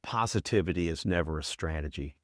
positivity is never a strategy.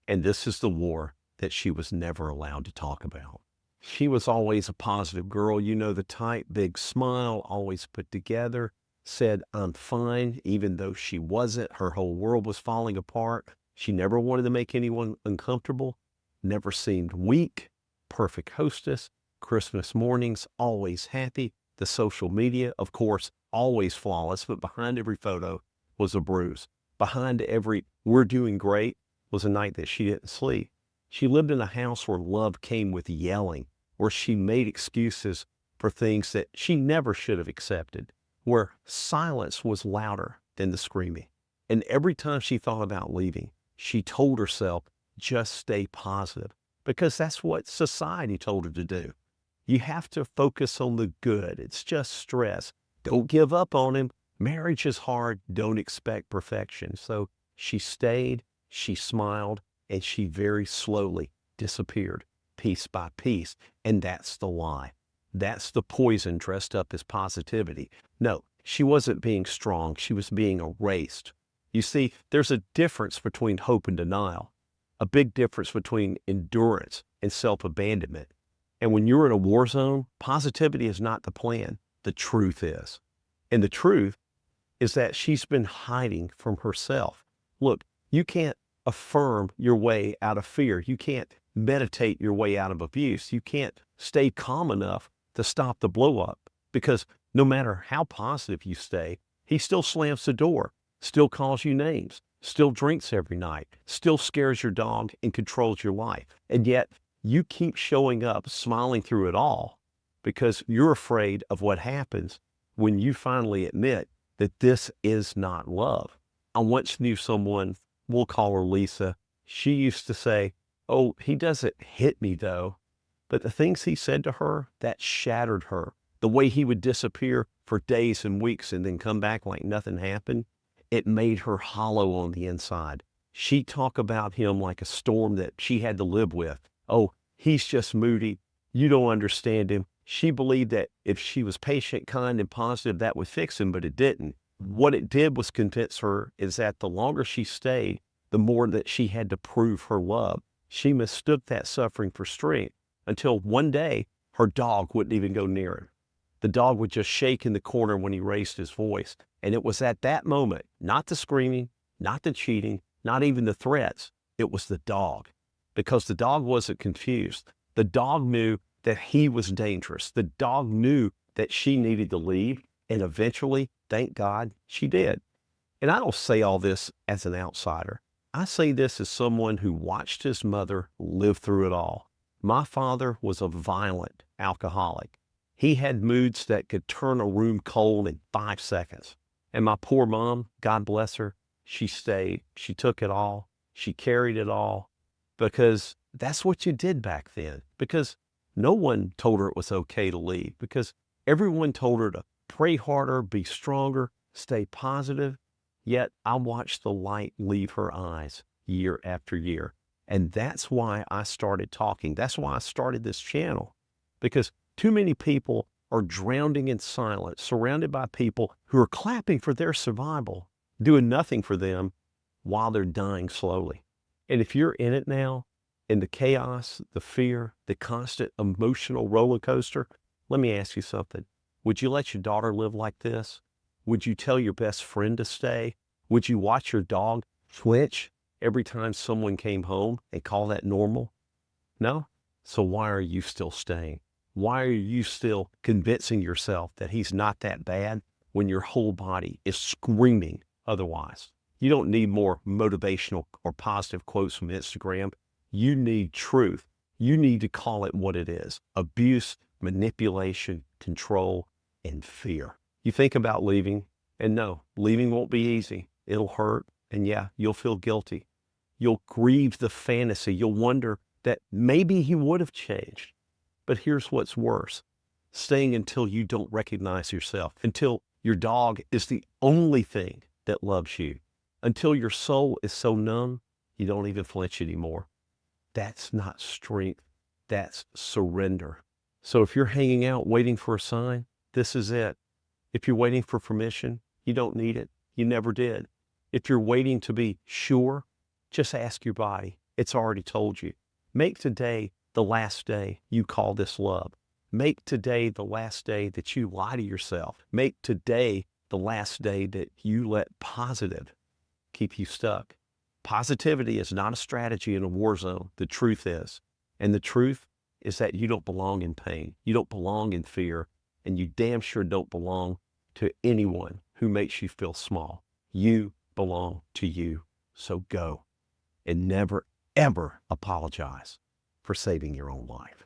And this is the war that she was never allowed to talk about. She was always a positive girl, you know, the type, big smile, always put together, said, I'm fine, even though she wasn't. Her whole world was falling apart. She never wanted to make anyone uncomfortable, never seemed weak, perfect hostess, Christmas mornings, always happy. The social media, of course, always flawless, but behind every photo was a bruise. Behind every we're doing great was a night that she didn't sleep. She lived in a house where love came with yelling, where she made excuses for things that she never should have accepted, where silence was louder than the screaming. And every time she thought about leaving, she told herself, just stay positive, because that's what society told her to do. You have to focus on the good. It's just stress. Don't give up on him. Marriage is hard. Don't expect perfection. So she stayed, she smiled, and she very slowly disappeared piece by piece. And that's the lie. That's the poison dressed up as positivity. No, she wasn't being strong. She was being erased. You see, there's a difference between hope and denial, a big difference between endurance and self-abandonment. And when you're in a war zone, positivity is not the plan. The truth is. And the truth is that she's been hiding from herself. Look, you can't affirm your way out of fear. You can't meditate your way out of abuse. You can't stay calm enough to stop the blow up, because no matter how positive you stay, he still slams the door, still calls you names, still drinks every night, still scares your dog and controls your life. And yet you keep showing up, smiling through it all, because you're afraid of what happens when you finally admit that this is not love. I once knew someone, we'll call her Lisa. She used to say, oh, he doesn't hit me though. But the things he said to her, that shattered her. The way he would disappear for days and weeks and then come back like nothing happened, it made her hollow on the inside. She talked about him like a storm that she had to live with. Oh, he's just moody. You don't understand him. She believed that if she was patient, kind, and positive, that would fix him, but it didn't. What it did was convince her is that the longer she stayed, the more that she had to prove her love. She mistook that suffering for strength until one day her dog wouldn't even go near him. The dog would just shake in the corner when he raised his voice. And it was at that moment, not the screaming, not the cheating, not even the threats. It was the dog, because the dog wasn't confused. The dog knew that he was dangerous. The dog knew that she needed to leave, and eventually, thank God, she did. And I don't say all this as an outsider. I say this as someone who watched his mother live through it all. My father was a violent alcoholic. He had moods that could turn a room cold in 5 seconds. And my poor mom, God bless her, she stayed. She took it all. She carried it all, because that's what you did back then. Because no one told her it was okay to leave, because everyone told her to pray harder, be stronger, stay positive. Yet I watched the light leave her eyes year after year. And that's why I started talking. That's why I started this channel, because too many people are drowning in silence, surrounded by people who are clapping for their survival, doing nothing for them while they're dying slowly. And if you're in it now, in the chaos, the fear, the constant emotional roller coaster, let me ask you something. Would you let your daughter live like this? Would you tell your best friend to stay? Would you watch your dog flinch every time someone came home and call that normal? No? So why are you still staying? Why are you still convincing yourself that he's not that bad when your whole body is screaming otherwise? You don't need more motivational or positive quotes from Instagram. You need truth. You need to call it what it is: abuse, manipulation, control, and fear. You think about leaving, and no, leaving won't be easy. It'll hurt, and yeah, you'll feel guilty. You'll grieve the fantasy. You'll wonder that maybe he would have changed. But here's what's worse: staying until you don't recognize yourself, until your dog is the only thing that loves you, until your soul is so numb you don't even flinch anymore. That's not strength. That's surrender. So if you're hanging out waiting for a sign, this is it. If you're waiting for permission, you don't need it. You never did. If you're waiting to be sure, just ask your body. It's already told you. Make today the last day you call this love. Make today the last day that you lie to yourself. Make today the last day that you let positive keep you stuck. Positivity is not a strategy in a war zone. The truth is. And the truth is that you don't belong in pain. You don't belong in fear. And you damn sure don't belong to anyone who makes you feel small. You belong to you. So go and never, ever apologize for saving your own life.